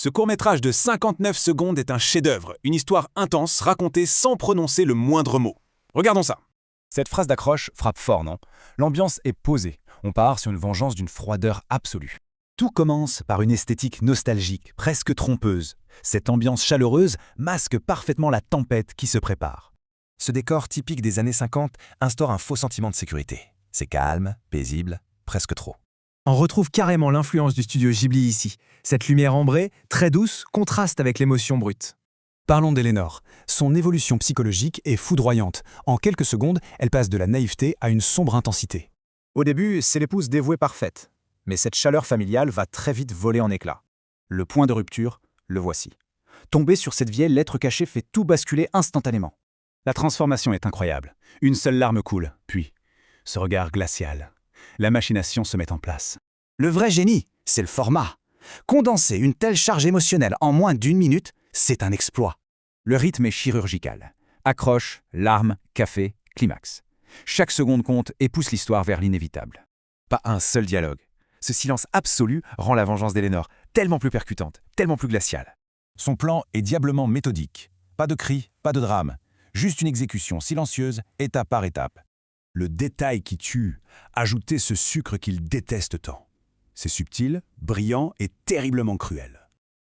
Ce court-métrage de 59 secondes est un chef-d'œuvre, une histoire intense racontée sans prononcer le moindre mot. Regardons ça. Cette phrase d'accroche frappe fort, non? L'ambiance est posée. On part sur une vengeance d'une froideur absolue. Tout commence par une esthétique nostalgique, presque trompeuse. Cette ambiance chaleureuse masque parfaitement la tempête qui se prépare. Ce décor typique des années 50 instaure un faux sentiment de sécurité. C'est calme, paisible, presque trop. On retrouve carrément l'influence du studio Ghibli ici. Cette lumière ambrée, très douce, contraste avec l'émotion brute. Parlons d'Eleanor. Son évolution psychologique est foudroyante. En quelques secondes, elle passe de la naïveté à une sombre intensité. Au début, c'est l'épouse dévouée parfaite. Mais cette chaleur familiale va très vite voler en éclats. Le point de rupture, le voici. Tomber sur cette vieille lettre cachée fait tout basculer instantanément. La transformation est incroyable. Une seule larme coule, puis ce regard glacial. La machination se met en place. Le vrai génie, c'est le format. Condenser une telle charge émotionnelle en moins d'1 minute, c'est un exploit. Le rythme est chirurgical. Accroche, larmes, café, climax. Chaque seconde compte et pousse l'histoire vers l'inévitable. Pas un seul dialogue. Ce silence absolu rend la vengeance d'Eleanor tellement plus percutante, tellement plus glaciale. Son plan est diablement méthodique. Pas de cris, pas de drame. Juste une exécution silencieuse, étape par étape. Le détail qui tue, ajouter ce sucre qu'il déteste tant. C'est subtil, brillant et terriblement cruel.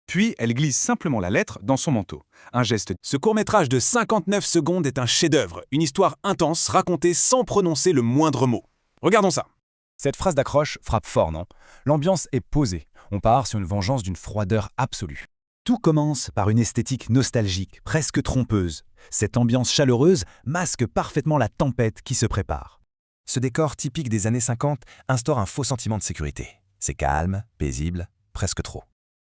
Puis elle glisse simplement la lettre dans son manteau. Un geste. Ce court-métrage de 59 secondes est un chef-d'œuvre, une histoire intense racontée sans prononcer le moindre mot. Regardons ça. Cette phrase d'accroche frappe fort, non? L'ambiance est posée. On part sur une vengeance d'une froideur absolue. Tout commence par une esthétique nostalgique, presque trompeuse. Cette ambiance chaleureuse masque parfaitement la tempête qui se prépare. Ce décor typique des années 50 instaure un faux sentiment de sécurité. C'est calme, paisible, presque trop.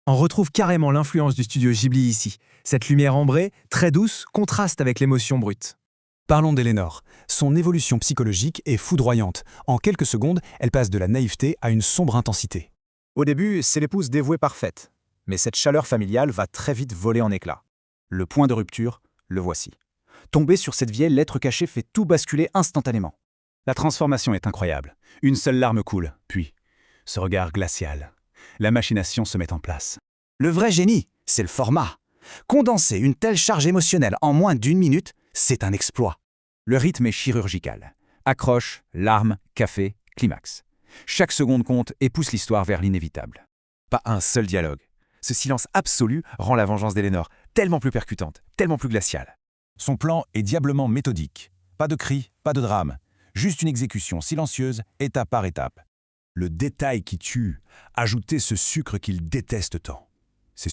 On retrouve carrément l'influence du studio Ghibli ici. Cette lumière ambrée, très douce, contraste avec l'émotion brute. Parlons d'Eleanor. Son évolution psychologique est foudroyante. En quelques secondes, elle passe de la naïveté à une sombre intensité. Au début, c'est l'épouse dévouée parfaite. Mais cette chaleur familiale va très vite voler en éclats. Le point de rupture, le voici. Tomber sur cette vieille lettre cachée fait tout basculer instantanément. La transformation est incroyable. Une seule larme coule, puis ce regard glacial. La machination se met en place. Le vrai génie, c'est le format. Condenser une telle charge émotionnelle en moins d'1 minute, c'est un exploit. Le rythme est chirurgical. Accroche, larmes, café, climax. Chaque seconde compte et pousse l'histoire vers l'inévitable. Pas un seul dialogue. Ce silence absolu rend la vengeance d'Eleanor tellement plus percutante, tellement plus glaciale. Son plan est diablement méthodique. Pas de cris, pas de drame. Juste une exécution silencieuse, étape par étape. Le détail qui tue, ajouter ce sucre qu'il déteste tant.